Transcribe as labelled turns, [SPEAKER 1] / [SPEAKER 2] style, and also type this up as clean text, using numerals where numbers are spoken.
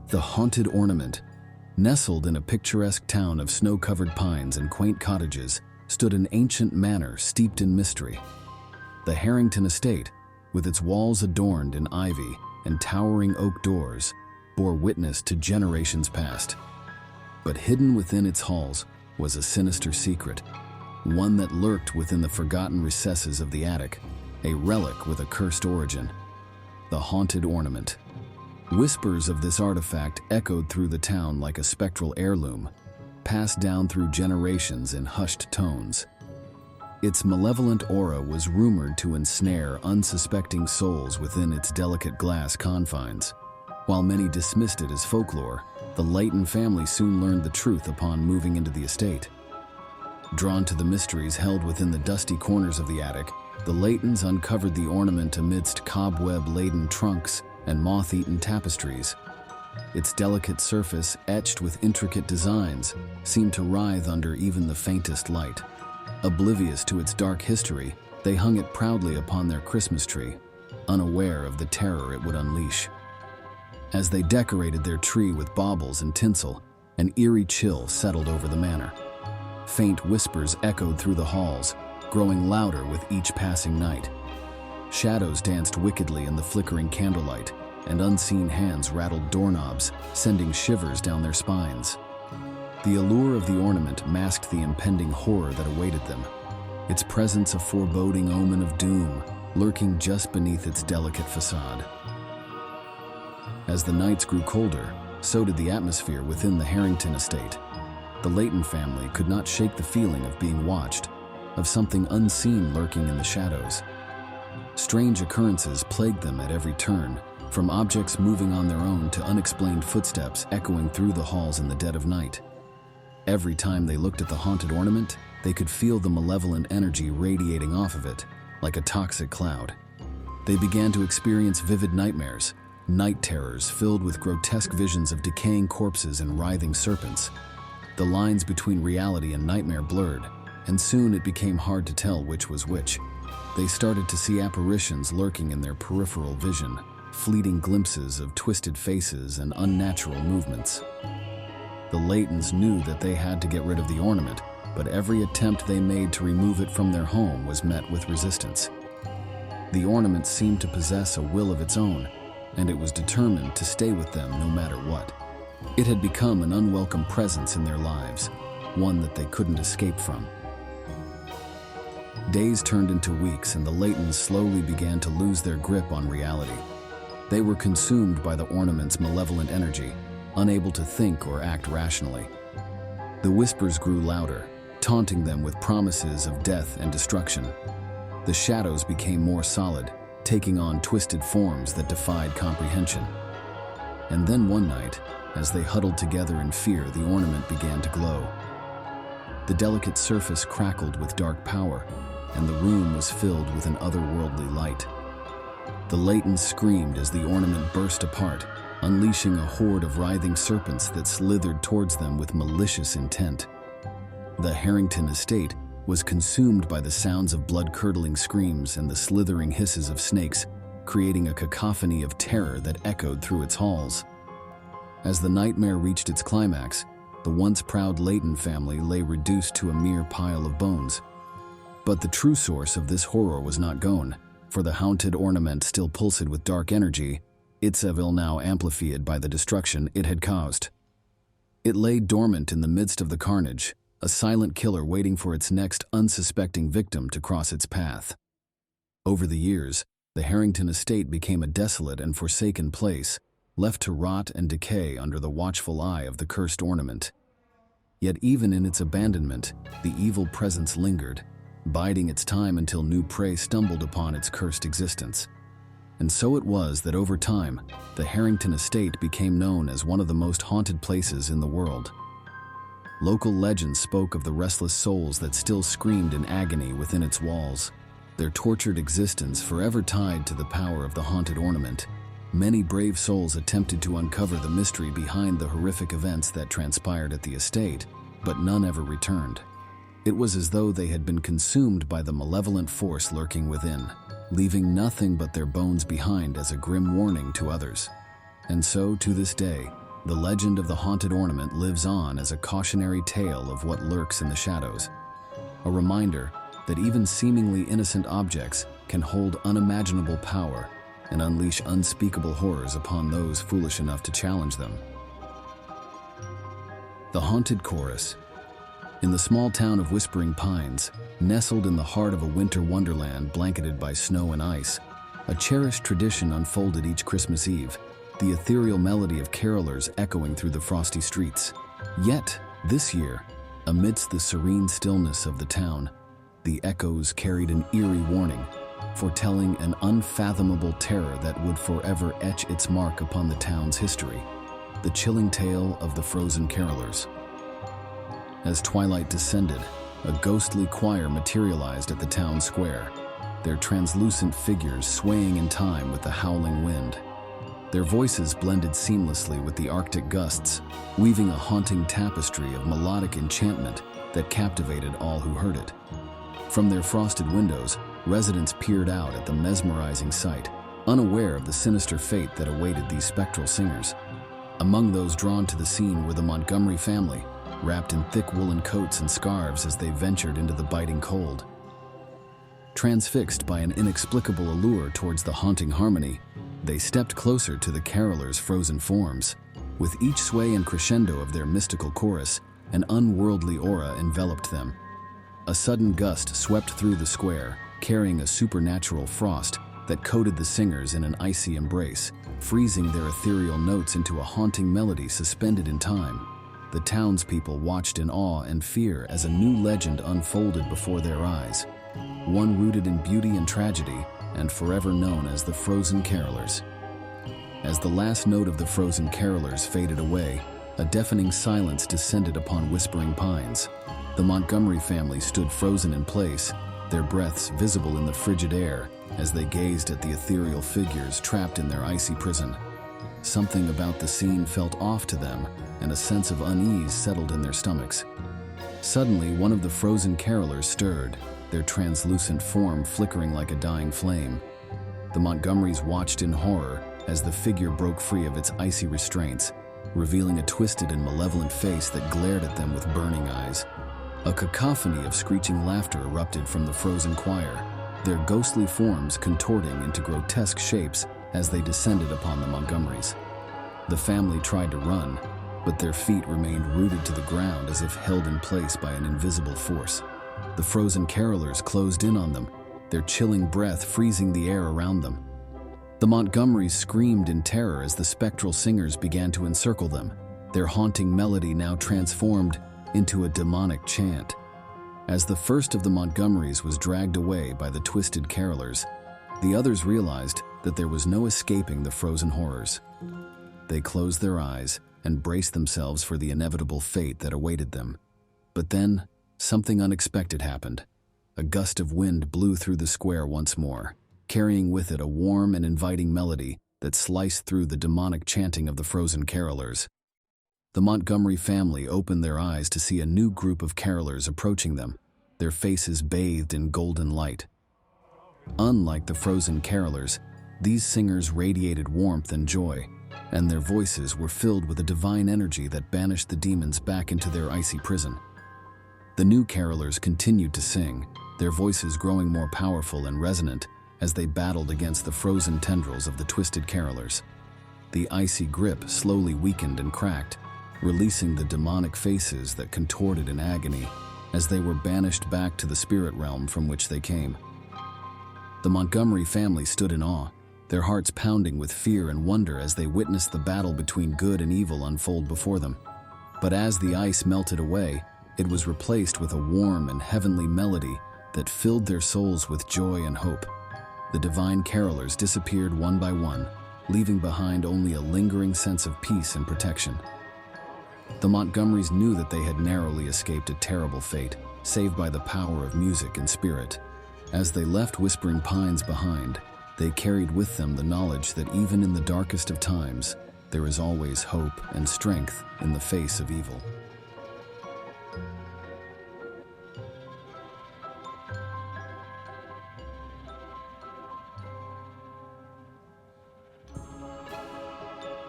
[SPEAKER 1] The Haunted Ornament. Nestled in a picturesque town of snow-covered pines and quaint cottages, stood an ancient manor steeped in mystery. The Harrington Estate, with its walls adorned in ivy and towering oak doors, bore witness to generations past. But hidden within its halls was a sinister secret, one that lurked within the forgotten recesses of the attic, a relic with a cursed origin: the Haunted Ornament. Whispers of this artifact echoed through the town like a spectral heirloom, passed down through generations in hushed tones. Its malevolent aura was rumored to ensnare unsuspecting souls within its delicate glass confines. While many dismissed it as folklore, the Layton family soon learned the truth upon moving into the estate. Drawn to the mysteries held within the dusty corners of the attic, the Laytons uncovered the ornament amidst cobweb-laden trunks and moth-eaten tapestries. Its delicate surface, etched with intricate designs, seemed to writhe under even the faintest light. Oblivious to its dark history, they hung it proudly upon their Christmas tree, unaware of the terror it would unleash. As they decorated their tree with baubles and tinsel, an eerie chill settled over the manor. Faint whispers echoed through the halls, growing louder with each passing night. Shadows danced wickedly in the flickering candlelight, and unseen hands rattled doorknobs, sending shivers down their spines. The allure of the ornament masked the impending horror that awaited them, its presence a foreboding omen of doom, lurking just beneath its delicate facade. As the nights grew colder, so did the atmosphere within the Harrington estate. The Layton family could not shake the feeling of being watched, of something unseen lurking in the shadows. Strange occurrences plagued them at every turn, from objects moving on their own to unexplained footsteps echoing through the halls in the dead of night. Every time they looked at the haunted ornament, they could feel the malevolent energy radiating off of it, like a toxic cloud. They began to experience vivid nightmares, night terrors filled with grotesque visions of decaying corpses and writhing serpents. The lines between reality and nightmare blurred, and soon it became hard to tell which was which. They started to see apparitions lurking in their peripheral vision, fleeting glimpses of twisted faces and unnatural movements. The Laytons knew that they had to get rid of the ornament, but every attempt they made to remove it from their home was met with resistance. The ornament seemed to possess a will of its own, and it was determined to stay with them no matter what. It had become an unwelcome presence in their lives, one that they couldn't escape from. Days turned into weeks, and the Laytons slowly began to lose their grip on reality. They were consumed by the ornament's malevolent energy, unable to think or act rationally. The whispers grew louder, taunting them with promises of death and destruction. The shadows became more solid, taking on twisted forms that defied comprehension. And then one night, as they huddled together in fear, the ornament began to glow. The delicate surface crackled with dark power, and the room was filled with an otherworldly light. The Laytons screamed as the ornament burst apart, unleashing a horde of writhing serpents that slithered towards them with malicious intent. The Harrington estate was consumed by the sounds of blood-curdling screams and the slithering hisses of snakes, creating a cacophony of terror that echoed through its halls. As the nightmare reached its climax, the once proud Layton family lay reduced to a mere pile of bones. But the true source of this horror was not gone, for the haunted ornament still pulsed with dark energy, its evil now amplified by the destruction it had caused. It lay dormant in the midst of the carnage, a silent killer waiting for its next unsuspecting victim to cross its path. Over the years, the Harrington estate became a desolate and forsaken place, left to rot and decay under the watchful eye of the cursed ornament. Yet even in its abandonment, the evil presence lingered, biding its time until new prey stumbled upon its cursed existence. And so it was that over time, the Harrington estate became known as one of the most haunted places in the world. Local legends spoke of the restless souls that still screamed in agony within its walls, their tortured existence forever tied to the power of the haunted ornament. Many brave souls attempted to uncover the mystery behind the horrific events that transpired at the estate, but none ever returned. It was as though they had been consumed by the malevolent force lurking within, leaving nothing but their bones behind as a grim warning to others. And so, to this day, the legend of the Haunted Ornament lives on as a cautionary tale of what lurks in the shadows. A reminder that even seemingly innocent objects can hold unimaginable power and unleash unspeakable horrors upon those foolish enough to challenge them. The Haunted Chorus. In the small town of Whispering Pines, nestled in the heart of a winter wonderland blanketed by snow and ice, a cherished tradition unfolded each Christmas Eve, the ethereal melody of carolers echoing through the frosty streets. Yet, this year, amidst the serene stillness of the town, the echoes carried an eerie warning, foretelling an unfathomable terror that would forever etch its mark upon the town's history: the chilling tale of the frozen carolers. As twilight descended, a ghostly choir materialized at the town square, their translucent figures swaying in time with the howling wind. Their voices blended seamlessly with the Arctic gusts, weaving a haunting tapestry of melodic enchantment that captivated all who heard it. From their frosted windows, residents peered out at the mesmerizing sight, unaware of the sinister fate that awaited these spectral singers. Among those drawn to the scene were the Montgomery family, wrapped in thick woolen coats and scarves as they ventured into the biting cold. Transfixed by an inexplicable allure towards the haunting harmony, they stepped closer to the carolers' frozen forms. With each sway and crescendo of their mystical chorus, an unworldly aura enveloped them. A sudden gust swept through the square, carrying a supernatural frost that coated the singers in an icy embrace, freezing their ethereal notes into a haunting melody suspended in time. The townspeople watched in awe and fear as a new legend unfolded before their eyes, one rooted in beauty and tragedy and forever known as the Frozen Carolers. As the last note of the Frozen Carolers faded away, a deafening silence descended upon Whispering Pines. The Montgomery family stood frozen in place, their breaths visible in the frigid air as they gazed at the ethereal figures trapped in their icy prison. Something about the scene felt off to them, and a sense of unease settled in their stomachs. Suddenly, one of the frozen carolers stirred, their translucent form flickering like a dying flame. The Montgomerys watched in horror as the figure broke free of its icy restraints, revealing a twisted and malevolent face that glared at them with burning eyes. A cacophony of screeching laughter erupted from the frozen choir, their ghostly forms contorting into grotesque shapes as they descended upon the Montgomerys. The family tried to run, but their feet remained rooted to the ground as if held in place by an invisible force. The frozen carolers closed in on them, their chilling breath freezing the air around them. The Montgomerys screamed in terror as the spectral singers began to encircle them, their haunting melody now transformed into a demonic chant. As the first of the Montgomerys was dragged away by the twisted carolers, the others realized that there was no escaping the frozen horrors. They closed their eyes and braced themselves for the inevitable fate that awaited them. But then, something unexpected happened. A gust of wind blew through the square once more, carrying with it a warm and inviting melody that sliced through the demonic chanting of the frozen carolers. The Montgomery family opened their eyes to see a new group of carolers approaching them, their faces bathed in golden light. Unlike the frozen carolers, these singers radiated warmth and joy, and their voices were filled with a divine energy that banished the demons back into their icy prison. The new carolers continued to sing, their voices growing more powerful and resonant as they battled against the frozen tendrils of the twisted carolers. The icy grip slowly weakened and cracked, releasing the demonic faces that contorted in agony as they were banished back to the spirit realm from which they came. The Montgomery family stood in awe, their hearts pounding with fear and wonder as they witnessed the battle between good and evil unfold before them. But as the ice melted away, it was replaced with a warm and heavenly melody that filled their souls with joy and hope. The divine carolers disappeared one by one, leaving behind only a lingering sense of peace and protection. The Montgomerys knew that they had narrowly escaped a terrible fate, saved by the power of music and spirit. As they left Whispering Pines behind, they carried with them the knowledge that even in the darkest of times, there is always hope and strength in the face of evil.